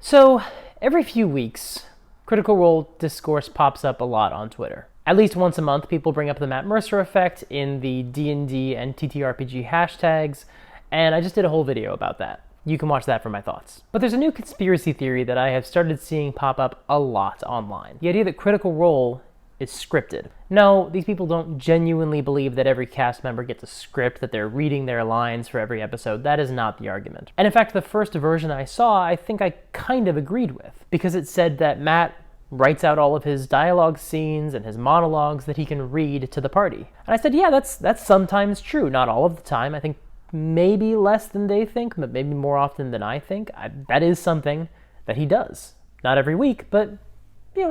So, every few weeks, Critical Role Discourse pops up a lot on Twitter. At least once a month, people bring up the Matt Mercer effect in the D&D and TTRPG hashtags, and I just did a whole video about that. You can watch that for my thoughts. But there's a new conspiracy theory that I have started seeing pop up a lot online. The idea that Critical Role is scripted. No, these people don't genuinely believe that every cast member gets a script, that they're reading their lines for every episode. That is not the argument. And in fact, the first version I saw, I think I kind of agreed with, because it said that Matt writes out all of his dialogue scenes and his monologues that he can read to the party. And I said, yeah, that's sometimes true. Not all of the time. I think maybe less than they think, but maybe more often than I think. That is something that he does. Not every week, but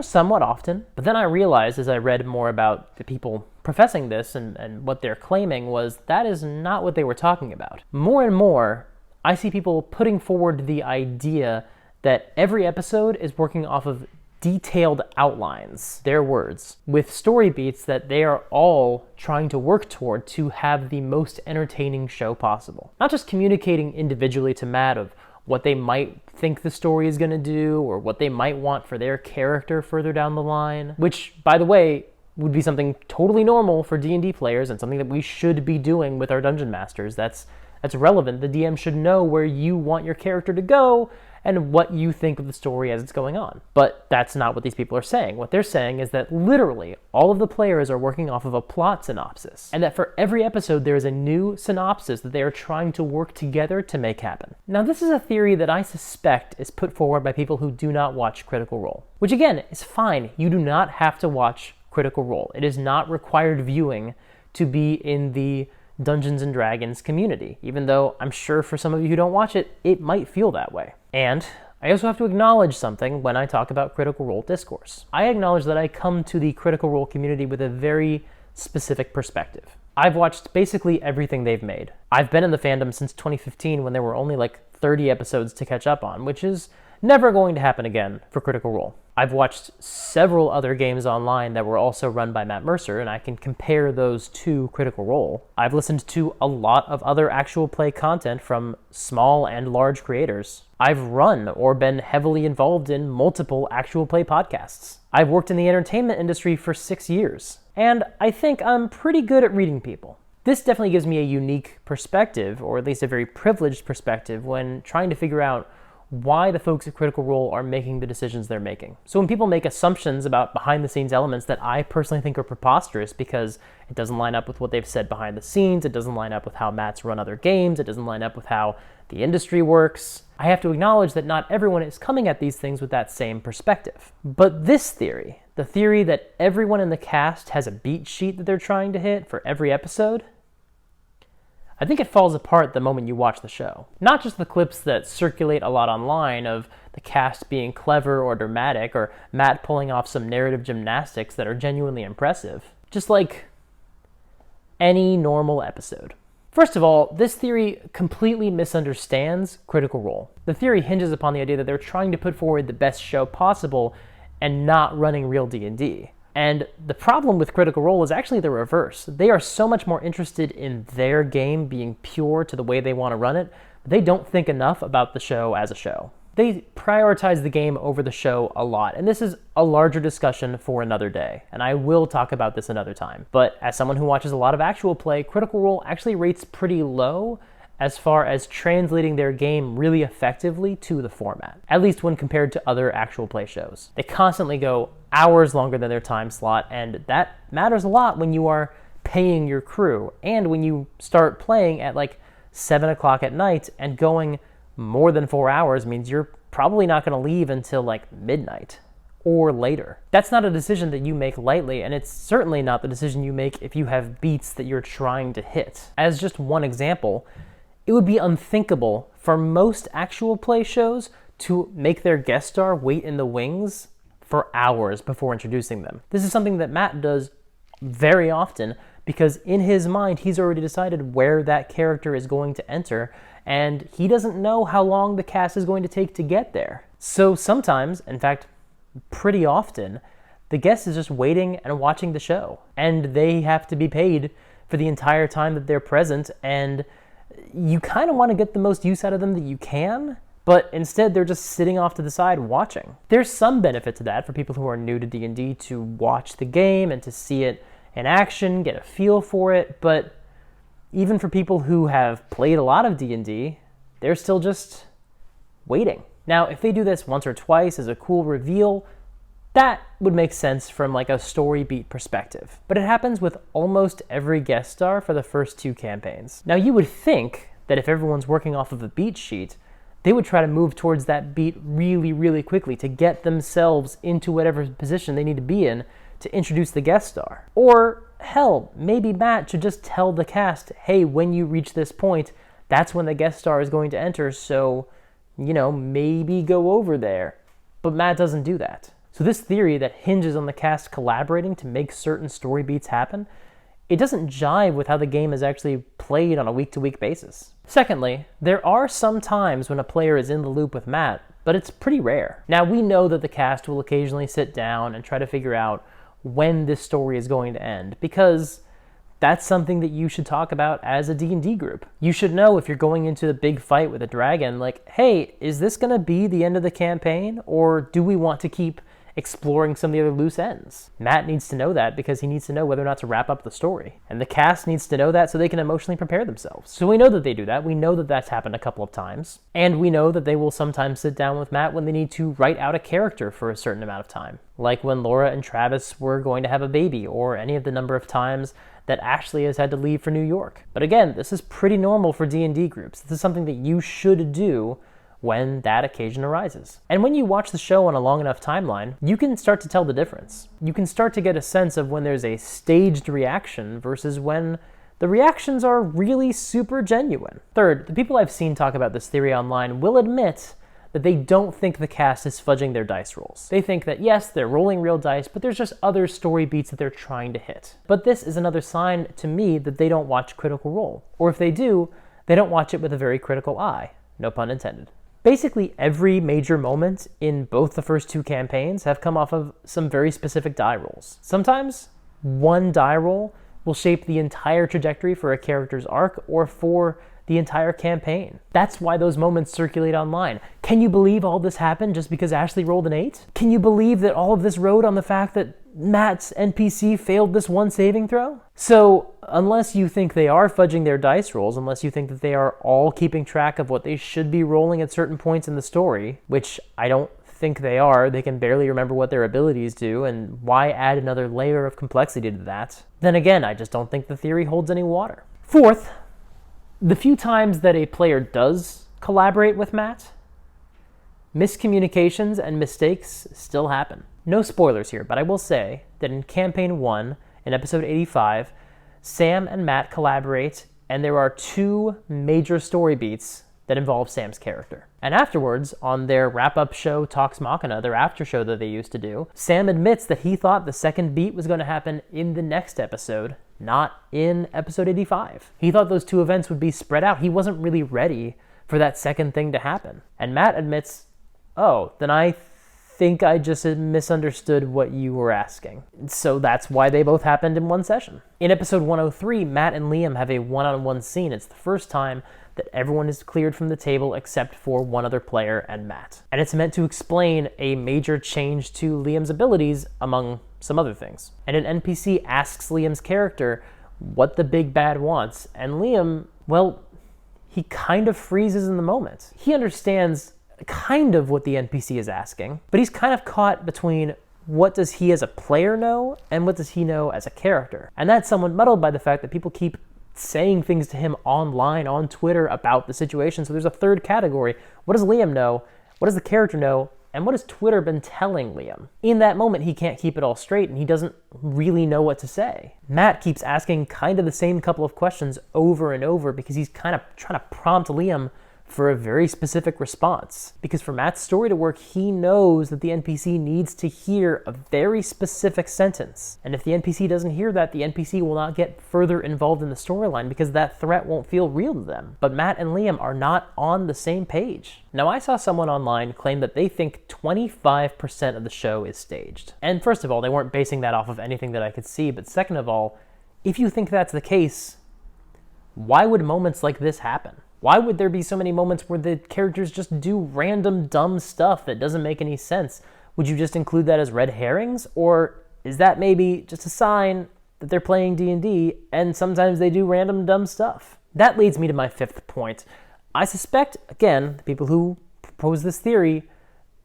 somewhat often. But then I realized as I read more about the people professing this and what they're claiming was that is not what they were talking about. More and more, I see people putting forward the idea that every episode is working off of detailed outlines, their words, with story beats that they are all trying to work toward to have the most entertaining show possible. Not just communicating individually to Matt of what they might think the story is going to do or what they might want for their character further down the line, which, by the way, would be something totally normal for D&D players and something that we should be doing with our dungeon masters. That's relevant. The DM should know where you want your character to go and what you think of the story as it's going on. But that's not what these people are saying. What they're saying is that literally all of the players are working off of a plot synopsis, and that for every episode there is a new synopsis that they are trying to work together to make happen. Now, this is a theory that I suspect is put forward by people who do not watch Critical Role, which again is fine. You do not have to watch Critical Role. It is not required viewing to be in the Dungeons & Dragons community, even though I'm sure for some of you who don't watch it, it might feel that way. And I also have to acknowledge something when I talk about Critical Role Discourse. I acknowledge that I come to the Critical Role community with a very specific perspective. I've watched basically everything they've made. I've been in the fandom since 2015 when there were only like 30 episodes to catch up on, which is never going to happen again for Critical Role. I've watched several other games online that were also run by Matt Mercer, and I can compare those to Critical Role. I've listened to a lot of other actual play content from small and large creators. I've run or been heavily involved in multiple actual play podcasts. I've worked in the entertainment industry for 6 years, and I think I'm pretty good at reading people. This definitely gives me a unique perspective, or at least a very privileged perspective, when trying to figure out why the folks at Critical Role are making the decisions they're making. So when people make assumptions about behind-the-scenes elements that I personally think are preposterous because it doesn't line up with what they've said behind the scenes, it doesn't line up with how Matt's run other games, it doesn't line up with how the industry works, I have to acknowledge that not everyone is coming at these things with that same perspective. But this theory, the theory that everyone in the cast has a beat sheet that they're trying to hit for every episode, I think it falls apart the moment you watch the show. Not just the clips that circulate a lot online of the cast being clever or dramatic, or Matt pulling off some narrative gymnastics that are genuinely impressive. Just like any normal episode. First of all, this theory completely misunderstands Critical Role. The theory hinges upon the idea that they're trying to put forward the best show possible and not running real D&D. And the problem with Critical Role is actually the reverse. They are so much more interested in their game being pure to the way they want to run it, but they don't think enough about the show as a show. They prioritize the game over the show a lot, and this is a larger discussion for another day, and I will talk about this another time. But as someone who watches a lot of actual play, Critical Role actually rates pretty low as far as translating their game really effectively to the format, at least when compared to other actual play shows. They constantly go hours longer than their time slot, and that matters a lot when you are paying your crew, and when you start playing at like 7 o'clock at night and going more than 4 hours means you're probably not going to leave until like midnight or later. That's not a decision that you make lightly, and it's certainly not the decision you make if you have beats that you're trying to hit. As just one example, it would be unthinkable for most actual play shows to make their guest star wait in the wings for hours before introducing them. This is something that Matt does very often because in his mind, he's already decided where that character is going to enter, and he doesn't know how long the cast is going to take to get there. So sometimes, in fact, pretty often, the guest is just waiting and watching the show, and they have to be paid for the entire time that they're present, and you kind of want to get the most use out of them that you can, but instead they're just sitting off to the side watching. There's some benefit to that for people who are new to D&D to watch the game and to see it in action, get a feel for it, but even for people who have played a lot of D&D, they're still just waiting. Now, if they do this once or twice as a cool reveal, that would make sense from like a story beat perspective. But it happens with almost every guest star for the first 2 campaigns. Now, you would think that if everyone's working off of a beat sheet, they would try to move towards that beat really, really quickly to get themselves into whatever position they need to be in to introduce the guest star. Or, hell, maybe Matt should just tell the cast, hey, when you reach this point, that's when the guest star is going to enter, so, maybe go over there. But Matt doesn't do that. So this theory that hinges on the cast collaborating to make certain story beats happen, it doesn't jive with how the game is actually played on a week-to-week basis. Secondly, there are some times when a player is in the loop with Matt, but it's pretty rare. Now, we know that the cast will occasionally sit down and try to figure out when this story is going to end, because that's something that you should talk about as a D&D group. You should know if you're going into the big fight with a dragon, like, hey, is this going to be the end of the campaign, or do we want to keep exploring some of the other loose ends? Matt needs to know that because he needs to know whether or not to wrap up the story. And the cast needs to know that so they can emotionally prepare themselves. So we know that they do that. We know that that's happened a couple of times. And we know that they will sometimes sit down with Matt when they need to write out a character for a certain amount of time. Like when Laura and Travis were going to have a baby, or any of the number of times that Ashley has had to leave for New York. But again, this is pretty normal for D&D groups. This is something that you should do when that occasion arises. And when you watch the show on a long enough timeline, you can start to tell the difference. You can start to get a sense of when there's a staged reaction versus when the reactions are really super genuine. Third, the people I've seen talk about this theory online will admit that they don't think the cast is fudging their dice rolls. They think that yes, they're rolling real dice, but there's just other story beats that they're trying to hit. But this is another sign to me that they don't watch Critical Role. Or if they do, they don't watch it with a very critical eye. No pun intended. Basically, every major moment in both the first 2 campaigns have come off of some very specific die rolls. Sometimes one die roll will shape the entire trajectory for a character's arc or for the entire campaign. That's why those moments circulate online. Can you believe all this happened just because Ashley rolled an 8? Can you believe that all of this rode on the fact that Matt's NPC failed this one saving throw? So, unless you think they are fudging their dice rolls, unless you think that they are all keeping track of what they should be rolling at certain points in the story, which I don't think they are, they can barely remember what their abilities do, and why add another layer of complexity to that, then again, I just don't think the theory holds any water. Fourth, the few times that a player does collaborate with Matt, miscommunications and mistakes still happen. No spoilers here, but I will say that in Campaign 1, in episode 85, Sam and Matt collaborate, and there are 2 major story beats that involve Sam's character. And afterwards, on their wrap-up show, Talks Machina, their after show that they used to do, Sam admits that he thought the second beat was going to happen in the next episode, not in episode 85. He thought those 2 events would be spread out. He wasn't really ready for that second thing to happen. And Matt admits, oh, then I think I just misunderstood what you were asking. So that's why they both happened in one session. In episode 103, Matt and Liam have a one-on-one scene. It's the first time that everyone is cleared from the table except for one other player and Matt. And it's meant to explain a major change to Liam's abilities, among some other things. And an NPC asks Liam's character what the big bad wants, and Liam, well, he kind of freezes in the moment. He understands kind of what the NPC is asking, but he's kind of caught between what does he as a player know and what does he know as a character. And that's somewhat muddled by the fact that people keep saying things to him online, on Twitter, about the situation. So there's a third category. What does Liam know? What does the character know? And what has Twitter been telling Liam? In that moment, he can't keep it all straight, and he doesn't really know what to say. Matt keeps asking kind of the same couple of questions over and over because he's kind of trying to prompt Liam for a very specific response. Because for Matt's story to work, he knows that the NPC needs to hear a very specific sentence. And if the NPC doesn't hear that, the NPC will not get further involved in the storyline because that threat won't feel real to them. But Matt and Liam are not on the same page. Now, I saw someone online claim that they think 25% of the show is staged. And first of all, they weren't basing that off of anything that I could see. But second of all, if you think that's the case, why would moments like this happen? Why would there be so many moments where the characters just do random dumb stuff that doesn't make any sense? Would you just include that as red herrings? Or is that maybe just a sign that they're playing D&D and sometimes they do random dumb stuff? That leads me to my fifth point. I suspect, again, the people who propose this theory,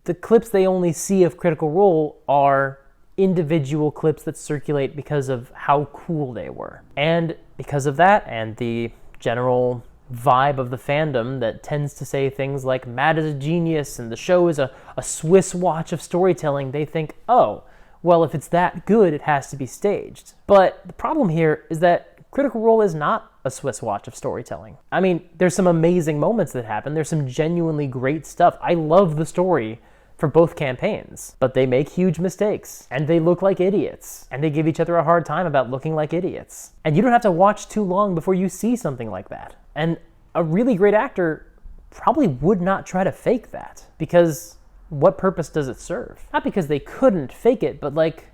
the clips they only see of Critical Role are individual clips that circulate because of how cool they were. And because of that, and the general vibe of the fandom that tends to say things like Matt is a genius and the show is a Swiss watch of storytelling, they think, oh, well, if it's that good, it has to be staged. But the problem here is that Critical Role is not a Swiss watch of storytelling. I mean, there's some amazing moments that happen. There's some genuinely great stuff. I love the story for both campaigns, but they make huge mistakes, and they look like idiots, and they give each other a hard time about looking like idiots. And you don't have to watch too long before you see something like that. And a really great actor probably would not try to fake that, because what purpose does it serve? Not because they couldn't fake it, but like,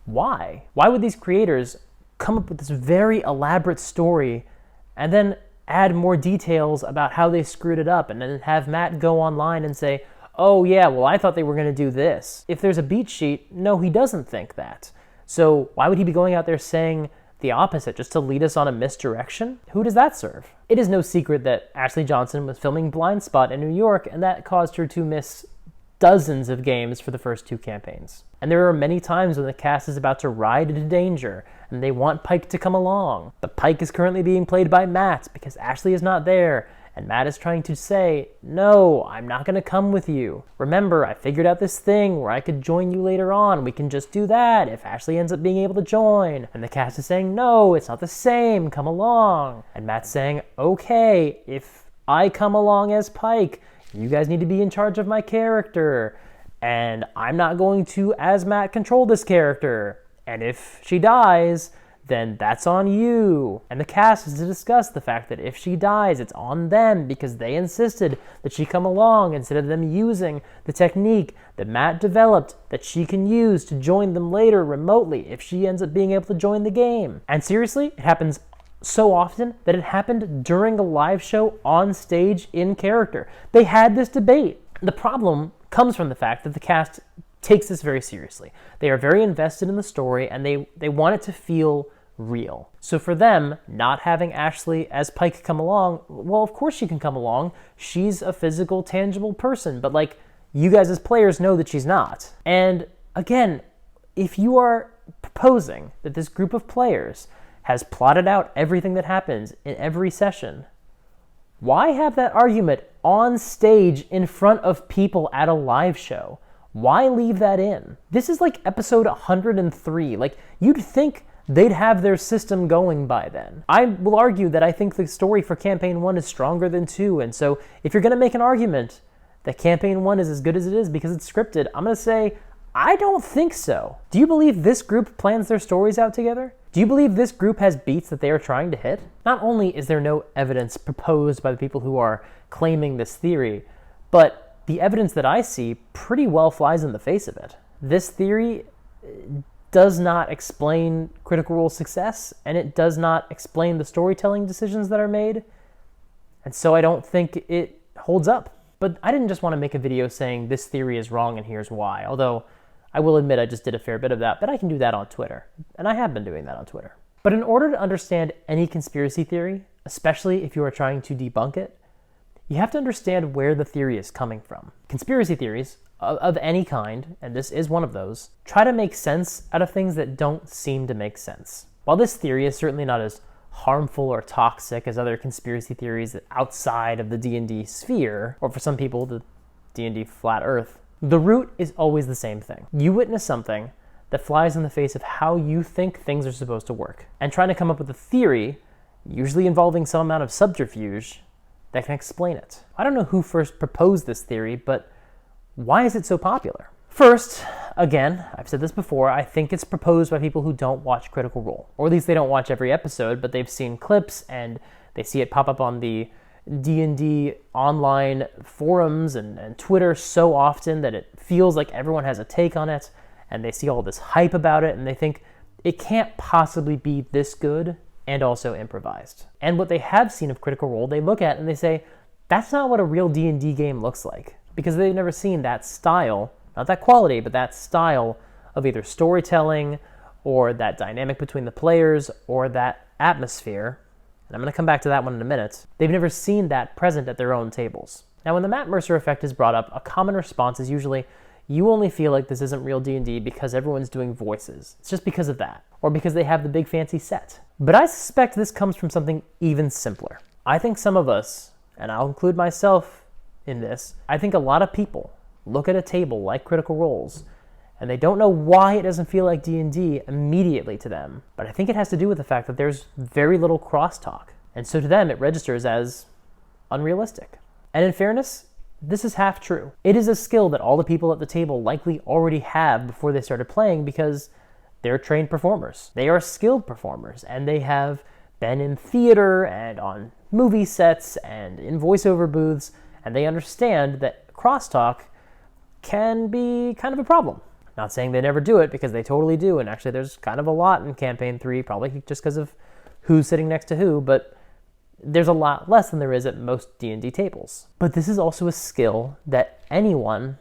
why? Why would these creators come up with this very elaborate story and then add more details about how they screwed it up, and then have Matt go online and say, oh yeah, well, I thought they were going to do this. If there's a beat sheet, no, he doesn't think that. So why would he be going out there saying the opposite just to lead us on a misdirection? Who does that serve? It is no secret that Ashley Johnson was filming Blind Spot in New York, and that caused her to miss dozens of games for the first two campaigns. And there are many times when the cast is about to ride into danger, and they want Pike to come along. But Pike is currently being played by Matt because Ashley is not there, and Matt is trying to say, no, I'm not going to come with you. Remember, I figured out this thing where I could join you later on. We can just do that if Ashley ends up being able to join. And the cast is saying, no, it's not the same. Come along. And Matt's saying, okay, if I come along as Pike, you guys need to be in charge of my character. And I'm not going to, as Matt, control this character. And if she dies, then that's on you. And the cast is to discuss the fact that if she dies, it's on them because they insisted that she come along instead of them using the technique that Matt developed that she can use to join them later remotely if she ends up being able to join the game. And seriously, it happens so often that it happened during a live show on stage in character. They had this debate. The problem comes from the fact that the cast takes this very seriously. They are very invested in the story, and they want it to feel real. So for them, not having Ashley as Pike come along, well, of course she can come along. She's a physical, tangible person, but like, you guys as players know that she's not. And again, if you are proposing that this group of players has plotted out everything that happens in every session, why have that argument on stage in front of people at a live show? Why leave that in? This is like episode 103. Like, you'd think they'd have their system going by then. I will argue that I think the story for Campaign 1 is stronger than 2, and so if you're going to make an argument that Campaign 1 is as good as it is because it's scripted, I'm going to say, I don't think so. Do you believe this group plans their stories out together? Do you believe this group has beats that they are trying to hit? Not only is there no evidence proposed by the people who are claiming this theory, but the evidence that I see pretty well flies in the face of it. This theory does not explain Critical Role's success, and it does not explain the storytelling decisions that are made, and so I don't think it holds up. But I didn't just want to make a video saying this theory is wrong and here's why, although I will admit I just did a fair bit of that, but I can do that on Twitter, and I have been doing that on Twitter. But in order to understand any conspiracy theory, especially if you are trying to debunk it, you have to understand where the theory is coming from. Conspiracy theories of any kind, and this is one of those, try to make sense out of things that don't seem to make sense. While this theory is certainly not as harmful or toxic as other conspiracy theories outside of the D&D sphere, or for some people, the D&D flat earth, the root is always the same thing. You witness something that flies in the face of how you think things are supposed to work, and trying to come up with a theory, usually involving some amount of subterfuge, that can explain it. I don't know who first proposed this theory, but why is it so popular? First, again, I've said this before, I think it's proposed by people who don't watch Critical Role. Or at least they don't watch every episode, but they've seen clips and they see it pop up on the D&D online forums and Twitter so often that it feels like everyone has a take on it, and they see all this hype about it, and they think it can't possibly be this good and also improvised. And what they have seen of Critical Role, they look at and they say, that's not what a real D&D game looks like, because they've never seen that style, not that quality, but that style of either storytelling or that dynamic between the players or that atmosphere. And I'm going to come back to that one in a minute. They've never seen that present at their own tables. Now, when the Matt Mercer effect is brought up, a common response is usually, you only feel like this isn't real D&D because everyone's doing voices. It's just because of that, or because they have the big fancy set. But I suspect this comes from something even simpler. I think some of us, and I'll include myself in this, I think a lot of people look at a table like Critical Roles, and they don't know why it doesn't feel like D&D immediately to them. But I think it has to do with the fact that there's very little crosstalk. And so to them, it registers as unrealistic. And in fairness, this is half true. It is a skill that all the people at the table likely already have before they started playing because they're trained performers. They are skilled performers, and they have been in theater and on movie sets and in voiceover booths, and they understand that crosstalk can be kind of a problem. Not saying they never do it, because they totally do, and actually there's kind of a lot in Campaign 3, probably just because of who's sitting next to who, but there's a lot less than there is at most D&D tables. But this is also a skill that anyone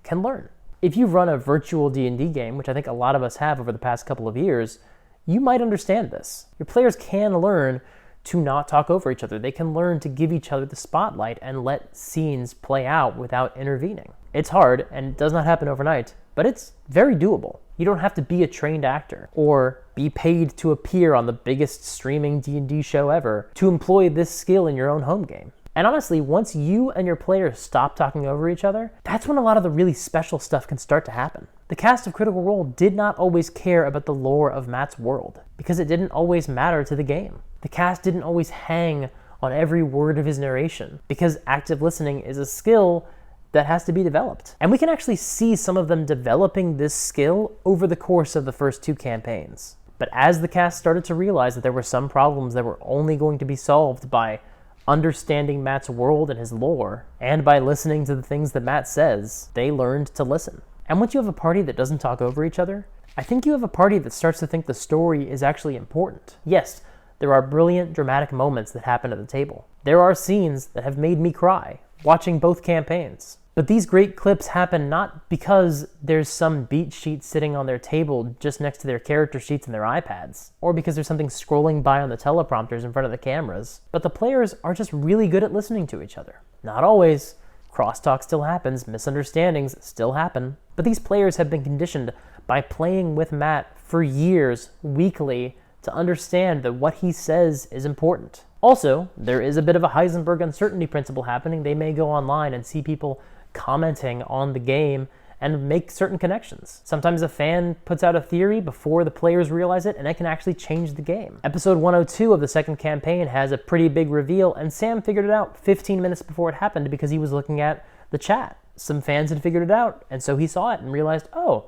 can learn. If you run a virtual D&D game, which I think a lot of us have over the past couple of years, you might understand this. Your players can learn to not talk over each other. They can learn to give each other the spotlight and let scenes play out without intervening. It's hard, and it does not happen overnight, but it's very doable. You don't have to be a trained actor or be paid to appear on the biggest streaming D&D show ever to employ this skill in your own home game. And honestly, once you and your players stop talking over each other, that's when a lot of the really special stuff can start to happen. The cast of Critical Role did not always care about the lore of Matt's world, because it didn't always matter to the game. The cast didn't always hang on every word of his narration, because active listening is a skill that has to be developed. And we can actually see some of them developing this skill over the course of the first 2 campaigns. But as the cast started to realize that there were some problems that were only going to be solved by understanding Matt's world and his lore, and by listening to the things that Matt says, they learned to listen. And once you have a party that doesn't talk over each other, I think you have a party that starts to think the story is actually important. Yes, there are brilliant, dramatic moments that happen at the table. There are scenes that have made me cry watching both campaigns. But these great clips happen not because there's some beat sheet sitting on their table just next to their character sheets and their iPads, or because there's something scrolling by on the teleprompters in front of the cameras, but the players are just really good at listening to each other. Not always. Crosstalk still happens, misunderstandings still happen, but these players have been conditioned by playing with Matt for years, weekly, to understand that what he says is important. Also, there is a bit of a Heisenberg uncertainty principle happening. They may go online and see people commenting on the game and make certain connections. Sometimes a fan puts out a theory before the players realize it, and it can actually change the game. Episode 102 of the second campaign has a pretty big reveal, and Sam figured it out 15 minutes before it happened because he was looking at the chat. Some fans had figured it out, and so he saw it and realized, oh,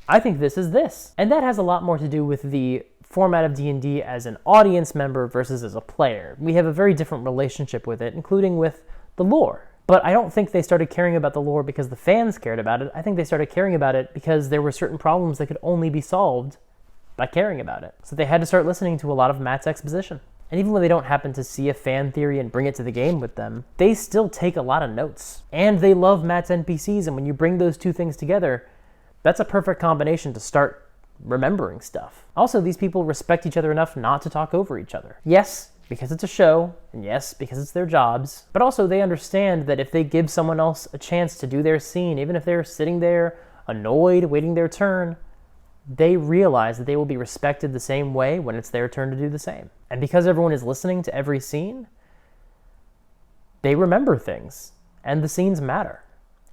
I think this is this. And that has a lot more to do with the format of D&D as an audience member versus as a player. We have a very different relationship with it, including with the lore. But I don't think they started caring about the lore because the fans cared about it. I think they started caring about it because there were certain problems that could only be solved by caring about it. So they had to start listening to a lot of Matt's exposition. And even when they don't happen to see a fan theory and bring it to the game with them, they still take a lot of notes. And they love Matt's NPCs, and when you bring those two things together, that's a perfect combination to start remembering stuff. Also, these people respect each other enough not to talk over each other. Yes, because it's a show, and yes, because it's their jobs, but also they understand that if they give someone else a chance to do their scene, even if they're sitting there annoyed, waiting their turn, they realize that they will be respected the same way when it's their turn to do the same. And because everyone is listening to every scene, they remember things, and the scenes matter,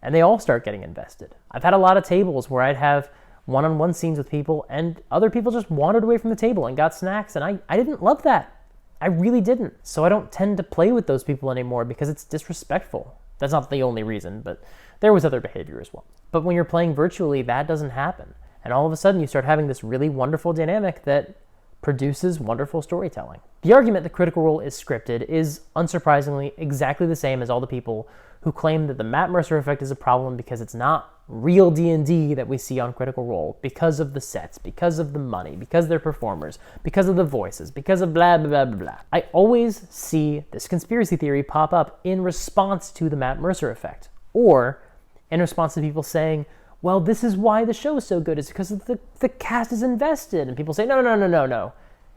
and they all start getting invested. I've had a lot of tables where I'd have one-on-one scenes with people, and other people just wandered away from the table and got snacks, and I didn't love that. I really didn't. So I don't tend to play with those people anymore because it's disrespectful. That's not the only reason, but there was other behavior as well. But when you're playing virtually, that doesn't happen. And all of a sudden you start having this really wonderful dynamic that produces wonderful storytelling. The argument that Critical Role is scripted is, unsurprisingly, exactly the same as all the people who claim that the Matt Mercer effect is a problem because it's not real D&D that we see on Critical Role because of the sets, because of the money, because they're performers, because of the voices, because of blah, blah, blah, blah, blah. I always see this conspiracy theory pop up in response to the Matt Mercer effect, or in response to people saying, well, this is why the show is so good. It's because the cast is invested. And people say, no.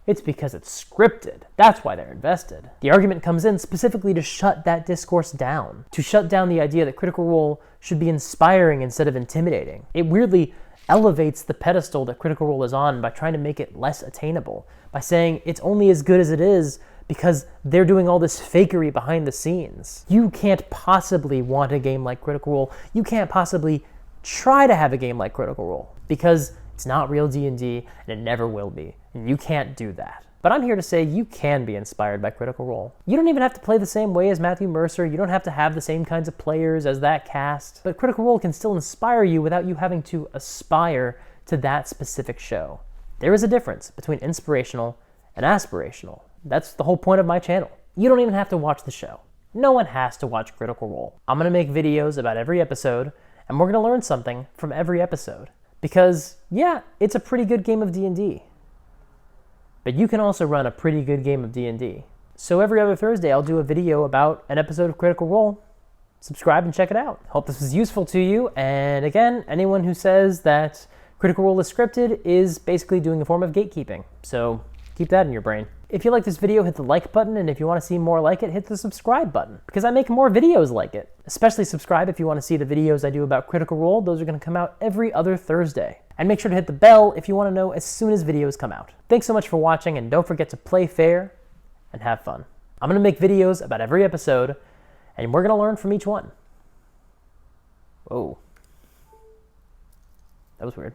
It's because it's scripted. That's why they're invested. The argument comes in specifically to shut that discourse down, to shut down the idea that Critical Role should be inspiring instead of intimidating. It weirdly elevates the pedestal that Critical Role is on by trying to make it less attainable, by saying it's only as good as it is because they're doing all this fakery behind the scenes. You can't possibly want a game like Critical Role. You can't possibly try to have a game like Critical Role because it's not real D&D and it never will be. And you can't do that. But I'm here to say you can be inspired by Critical Role. You don't even have to play the same way as Matthew Mercer. You don't have to have the same kinds of players as that cast. But Critical Role can still inspire you without you having to aspire to that specific show. There is a difference between inspirational and aspirational. That's the whole point of my channel. You don't even have to watch the show. No one has to watch Critical Role. I'm going to make videos about every episode, and we're going to learn something from every episode. Because, yeah, it's a pretty good game of D&D. But you can also run a pretty good game of D&D. So every other Thursday, I'll do a video about an episode of Critical Role. Subscribe and check it out. Hope this was useful to you. And again, anyone who says that Critical Role is scripted is basically doing a form of gatekeeping. So keep that in your brain. If you like this video, hit the like button. And if you want to see more like it, hit the subscribe button. Because I make more videos like it. Especially subscribe if you want to see the videos I do about Critical Role. Those are going to come out every other Thursday. And make sure to hit the bell if you want to know as soon as videos come out. Thanks so much for watching, and don't forget to play fair and have fun. I'm going to make videos about every episode, and we're going to learn from each one. Whoa. That was weird.